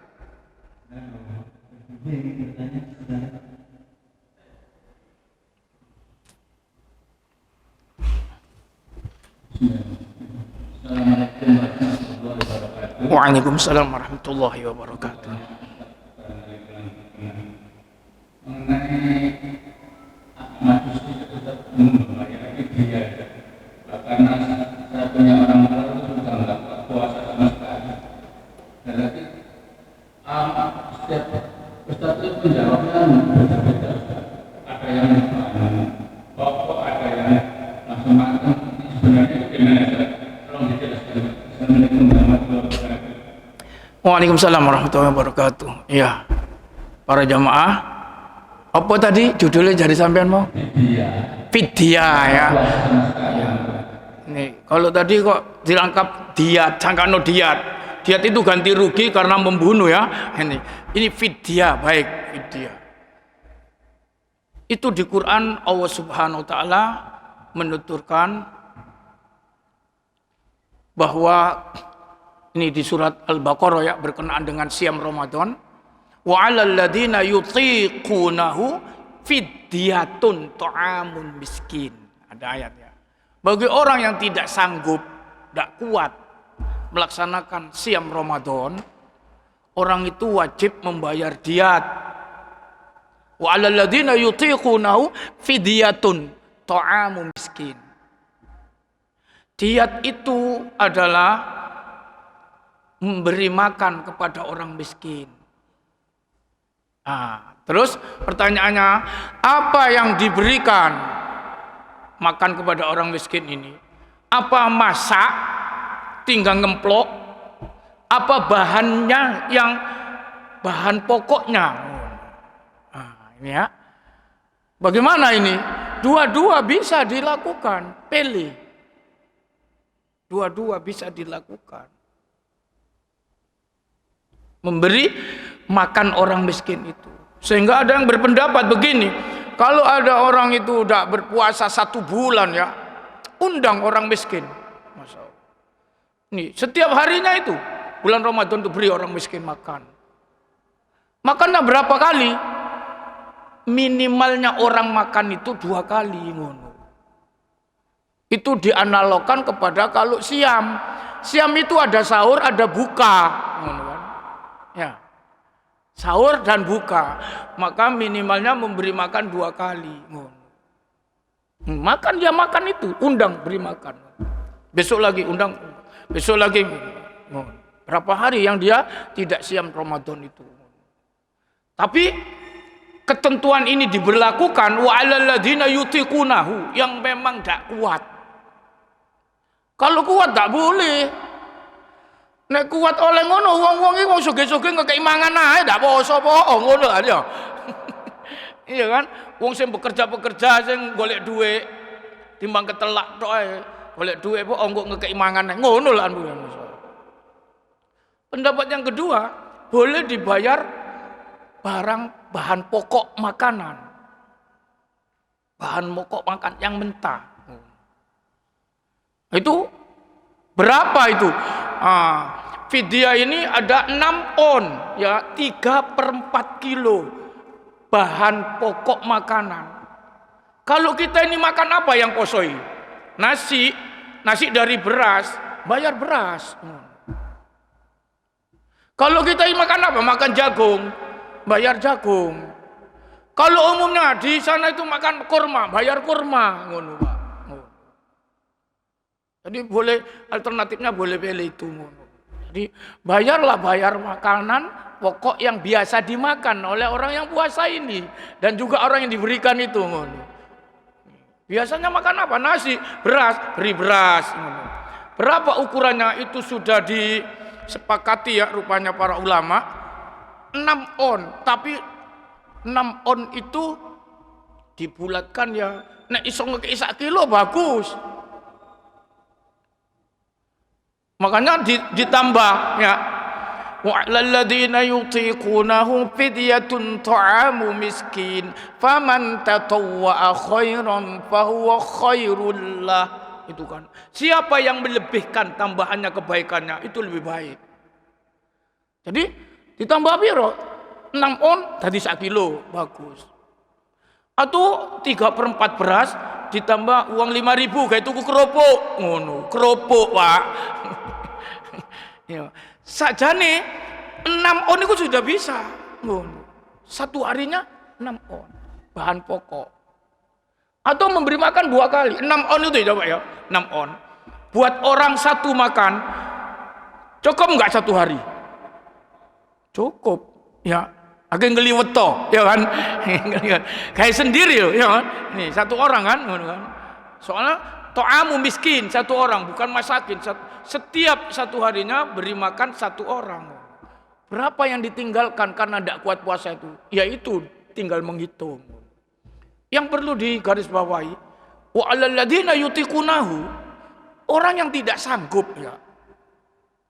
Waalaikumsalam warahmatullahi wabarakatuh. Mengenai majusi tetap membayar dia karena saya punya orang tua itu sudah nggak puasa sama sekali. Dan lagi setiap ustadz itu menjawabnya beda-beda. Ada yang pokok, ada yang macam-macam. Sebenarnya bagaimana? Tolong dijelaskan. Assalamualaikum warahmatullahi wabarakatuh. Waalaikumsalam warahmatullahi wabarakatuh. Iya, para jamaah. Apa tadi judulnya jadi sampean mau? Fidyah ya. Nih, kalau tadi kok dilengkap diat, sangkano diat. Diat itu ganti rugi karena membunuh ya. Ini fidyah, baik fidyah. Itu di Quran Allah Subhanahu wa taala menuturkan bahwa ini di surat Al-Baqarah ya berkenaan dengan siam Ramadan. Wa 'alal ladzina yutiqunahu fidyatun ta'amun miskin. Ada ayatnya. Bagi orang yang tidak sanggup, tidak kuat melaksanakan siam Ramadan, orang itu wajib membayar diat. Wa 'alal ladzina yutiqunahu fidyatun ta'amun miskin. Diat itu adalah memberi makan kepada orang miskin. Terus pertanyaannya, apa yang diberikan makan kepada orang miskin ini? Apa masak, tinggal ngemplok? Apa bahannya yang bahan pokoknya? Ini ya. Bagaimana ini? Dua-dua bisa dilakukan, pilih. Dua-dua bisa dilakukan. Memberi makan orang miskin itu. Sehingga ada yang berpendapat begini, kalau ada orang itu udah berpuasa 1 bulan ya, undang orang miskin. Masya Allah. Nih, setiap harinya itu bulan Ramadan itu beri orang miskin makan. Makannya berapa kali? Minimalnya orang makan itu 2 kali. Itu dianalogkan kepada kalau siam. Siam itu ada sahur, ada buka. Ya. Sahur dan buka, maka minimalnya memberi makan 2 kali. Makan ya makan itu, undang beri makan. Besok lagi undang, besok lagi. Berapa hari yang dia tidak siam Ramadan itu. Tapi ketentuan ini diberlakukan wa 'alal ladzina yutiqunahu, yang memang tidak kuat. Kalau kuat tak boleh. Nek kuat oleh ngono wong-wong iki wong sugih-sugih ngekeki mangan ae ndak poso apa ngono kan ya. Iya kan? Wong sing bekerja-pekerja sing golek dhuwit timbang ketelak tok ae. Golek dhuwit kok engko ngekeki mangan ae. Ngono lah. Pendapat yang kedua, boleh dibayar barang bahan pokok makanan. Bahan pokok makan yang mentah. Itu berapa itu? Fidyah ini ada 6 on ya, 3/4 kilo bahan pokok makanan. Kalau kita ini makan apa yang posoi? Nasi dari beras, bayar beras. Kalau kita ini makan apa? Makan jagung, bayar jagung. Kalau umumnya di sana itu makan kurma, bayar kurma, ngono Pak. Jadi boleh alternatifnya boleh pilih itu. Jadi bayar makanan pokok yang biasa dimakan oleh orang yang puasa ini dan juga orang yang diberikan itu. Biasanya makan apa? Nasi, beras, beri beras. Berapa ukurannya itu sudah disepakati ya rupanya para ulama. 6 on, tapi 6 on itu dibulatkan ya. Nek iso ngekei 1 kilo bagus. Makanya ditambah ya. وَعَلَى الَّذِينَ يُطِيقُونَهُ فِدْيَةٌ طَعَامُ مِسْكِينٍ فَمَنْ تَطَوَّعَ خَيْرًا فَهُوَ خَيْرٌ لَهُ. Itu kan. Siapa yang melebihkan tambahannya kebaikannya itu lebih baik. Jadi ditambah piro? 6 on tadi 1 kilo bagus. Atau 3/4 beras ditambah uang 5.000 kayak tuku keropok. Ngono, keropok, Pak. Ya. Sajane 6 on itu sudah bisa. Satu harinya 6 on. Bahan pokok. Atau memberi makan 2 kali. 6 on itu ya Pak ya. 6 on. Buat orang satu makan. Cukup enggak 1 hari? Cukup. Ya. Agak ngeliwet toh. Ya kan. Kayak sendiri loh. Ya kan. Nih 1 orang kan. Soalnya to'amu miskin 1 orang. Bukan masakin. Setiap 1 harinya beri makan 1 orang. Berapa yang ditinggalkan karena tidak kuat puasa itu? Ya itu tinggal menghitung. Yang perlu digarisbawahi, wa 'alal ladzina yutiqunahu, orang yang tidak sanggup ya.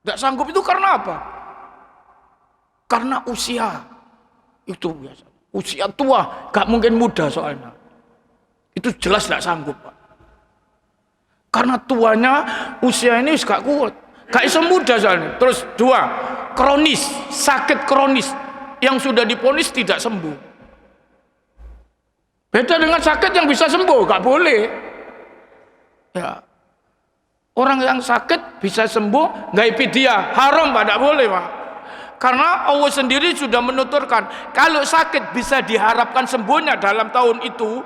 Tidak sanggup itu karena apa? Karena usia. Itu biasa. Usia tua, gak mungkin muda soalnya. Itu jelas tidak sanggup, Pak. Karena tuanya usia ini gak kuat, gak bisa muda soalnya. Terus 2, kronis, sakit kronis yang sudah diponis tidak sembuh. Beda dengan sakit yang bisa sembuh, gak boleh. Ya, orang yang sakit bisa sembuh, gak fidyah, haram Pak, gak boleh Pak. Karena Allah sendiri sudah menuturkan, kalau sakit bisa diharapkan sembuhnya dalam tahun itu,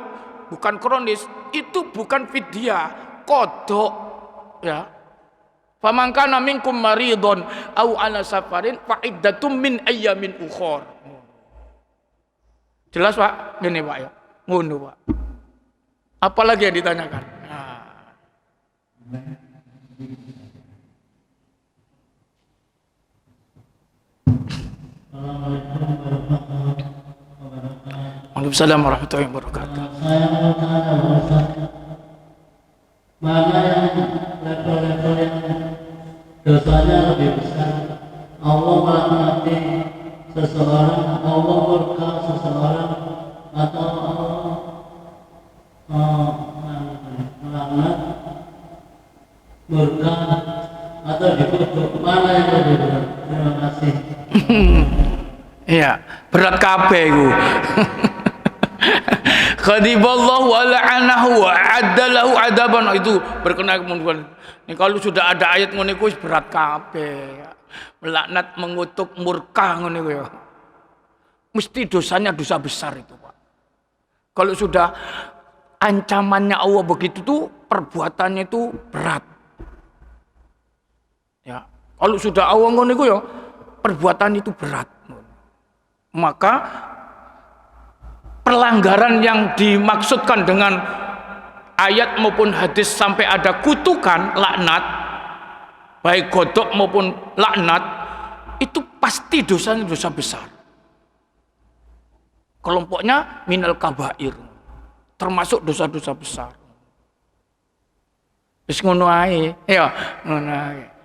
bukan kronis, itu bukan fidyah. Kodok ya. Faman kana minkum maridun aw ala safarin fa iddatum min ayyamin ukhra. Jelas Pak? Gini Pak ya. Ngono Pak. Apalagi yang ditanyakan? Nah. Waalaikumsalam warahmatullahi wabarakatuh. Mana yang level-level yang dosanya lebih besar? Allah melaknati seseorang, Allah murka seseorang, atau Allah melaknat, murka, atau dikutuk? Mana yang lebih berat? Terima kasih. Iya, berat kabeh iku. Khadiballahu wa la'anahu wa addalahu adaban, itu berkenaan kemudian. Ini kalau sudah ada ayat ngono iku berat kabeh. Melaknat, mengutuk, murka ngono iku ya. Mesti dosanya dosa besar itu, Pak. Kalau sudah ancamannya Allah begitu tuh perbuatannya itu berat. Ya, kalau sudah Allah ngono iku ya perbuatan itu berat. Maka pelanggaran yang dimaksudkan dengan ayat maupun hadis sampai ada kutukan, laknat, baik godok maupun laknat, itu pasti dosanya dosa besar. Kelompoknya minal kabair, termasuk dosa-dosa besar. Wis ngono ae, ya ngono ae.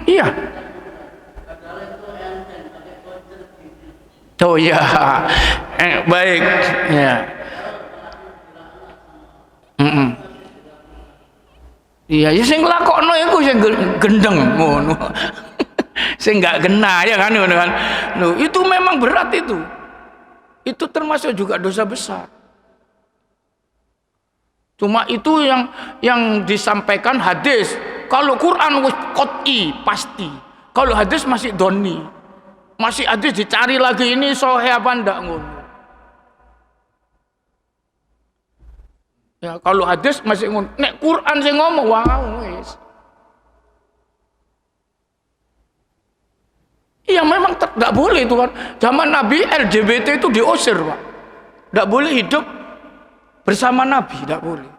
Iya. Oh iya. Baik. Ya. Iya, ya sing nglakokno iku sing gendeng ngono. Sing enggak kena ya kan ngono kan. Loh, itu memang berat itu. Itu termasuk juga dosa besar. Cuma itu yang disampaikan hadis. Kalau Quran qot'i pasti. Kalau hadis masih doni. Masih hadis dicari lagi ini sahih apa ndak ngono. Ya, kalau hadis masih ngono. Nek Quran sing ngomong wow wis. Iya memang tidak boleh itu kan. Zaman Nabi LGBT itu diusir, Pak. Tidak boleh hidup bersama Nabi, tidak boleh.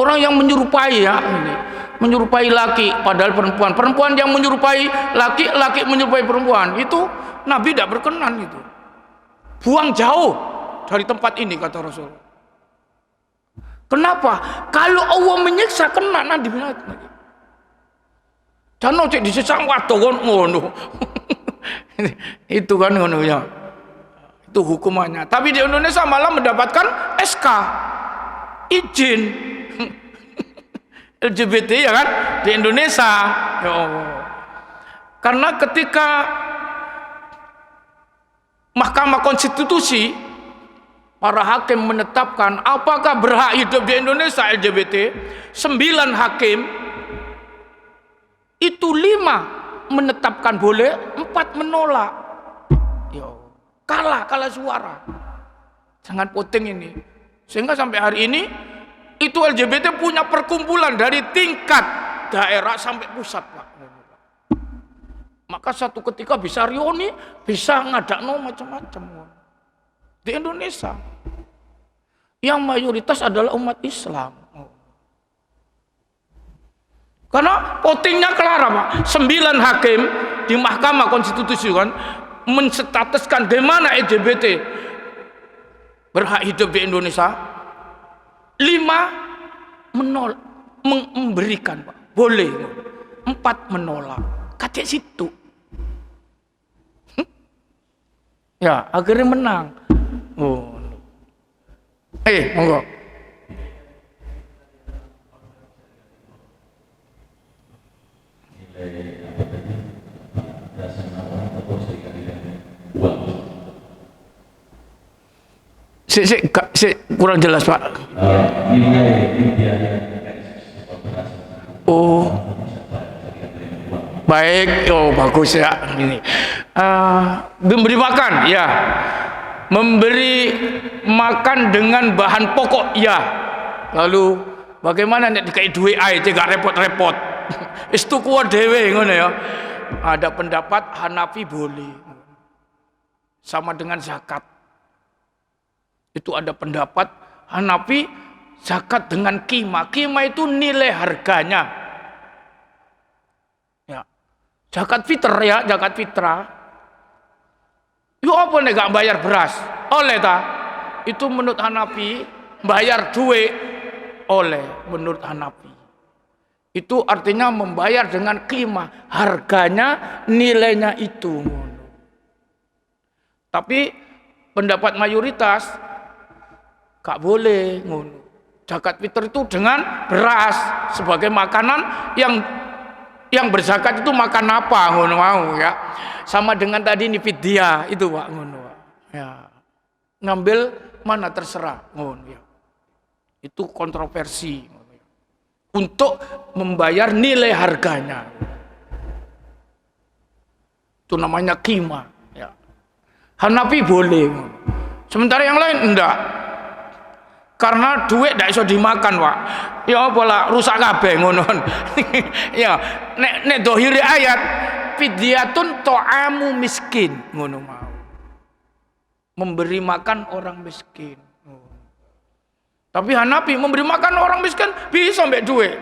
Orang yang menyerupai ya ini, menyerupai laki padahal perempuan. Perempuan yang menyerupai laki, laki menyerupai perempuan. Itu Nabi tidak berkenan itu. Buang jauh dari tempat ini kata Rasul. Kenapa? Kalau Allah menyiksa kena nanti binatang. Dan cek disiksa waduh ngono. Itu kan ngono ya. Itu hukumannya. Tapi di Indonesia malah mendapatkan SK izin LGBT ya kan di Indonesia. Ya Allah. Karena ketika Mahkamah Konstitusi para hakim menetapkan apakah berhak hidup di Indonesia LGBT, 9 hakim itu 5 menetapkan boleh, 4 menolak. Yo, kalah suara. Sangat penting ini. Sehingga sampai hari ini itu LGBT punya perkumpulan dari tingkat daerah sampai pusat, Pak. Maka satu ketika bisa reuni, bisa ngadakno macam-macam di Indonesia. Yang mayoritas adalah umat Islam. Karena votingnya kelar, Pak. 9 hakim di Mahkamah Konstitusi kan menstatuskan di mana LGBT berhak hidup di Indonesia. 5 memberikan, Pak. Boleh. 4 menolak. Kayak situ. Ya, akhirnya menang. Oh. Monggo. Kurang jelas, Pak. Oh. Baik, bagus ya ini. Memberi makan, ya. Memberi makan dengan bahan pokok, ya. Lalu bagaimana nek dikai duit ae gak repot-repot. Wis tuku dhewe ngono ya. Ada pendapat Hanafi boleh. Sama dengan zakat. Itu ada pendapat Hanafi zakat dengan qimah. Qimah itu nilai harganya. Ya. Zakat fitr ya, zakat fitrah. Yo apa nek gak bayar beras? Oleh ta? Itu menurut Hanafi bayar duit oleh menurut Hanafi. Itu artinya membayar dengan qimah, harganya, nilainya itu. Tapi pendapat mayoritas gak boleh ngono. Zakat fitr itu dengan beras sebagai makanan yang berzakat itu makan apa ngono mau ya. Sama dengan tadi ini fidyah itu Pak ngono. Ya. Ngambil mana terserah ngono ya. Itu kontroversi ngono ya. Untuk membayar nilai harganya. Itu namanya qimah ya. Hanafi boleh ngono. Sementara yang lain enggak. Karena duit ndak iso dimakan, Pak. Ya apa lah rusak kabeh ngono. Ya, nek dohiri ayat fidyatun ta'amu miskin ngono mau. Memberi makan orang miskin. Tapi Hanafi memberi makan orang miskin bisa mbek duit.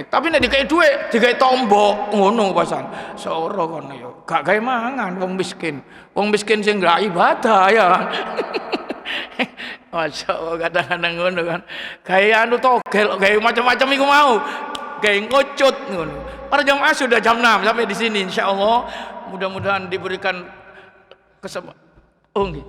Tapi nek dikai duit, dikai tombok ngono pasan. Soro kono ya. Gak gawe mangan wong miskin. Wong miskin sing gak ibadah ya. Masya Allah kadang-kadang ngono kan. Kayak anu togel, kayak macam-macam iku mau. Kayak ngocut ngono. Para jamaah sudah jam 6 sampai di sini insyaallah. Mudah-mudahan diberikan kesempatan. Oh nggih.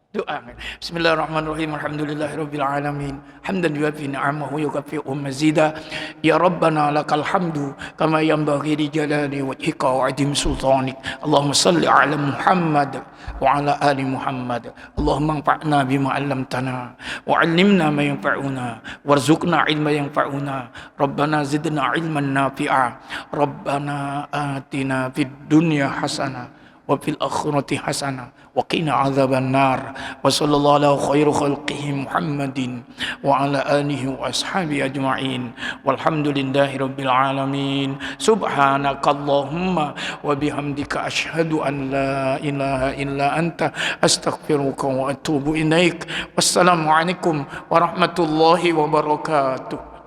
Doa. Bismillahirrahmanirrahim. Alhamdulillahirabbil alamin. Hamdan yuwafi ni'amahu wa yukafi'u mazida. Ya Rabbana lakal hamdu kama yanbaghi li jalali wajhika wa 'azimi sultanik. Allahumma shalli 'ala Muhammad wa 'ala ali Muhammad. Allahumma anfa'na bima 'allamtana wa 'allimna ma yanfa'una warzuqna 'ilma yanfa'una. Rabbana zidna 'ilman nafi'a. Rabbana atina fid dunya hasanah wa fil akhirati hasanah wa qina adzabannar. Wa sallallahu ala khairu khalqihi Muhammadin wa ala alihi wa ashabihi ajma'in. Walhamdulillahi rabbil alamin. Subhanakallahumma wa bihamdika asyhadu an la ilaha illa anta astaghfiruka wa atubu ilaik. Wassalamualaikum warahmatullahi wabarakatuh.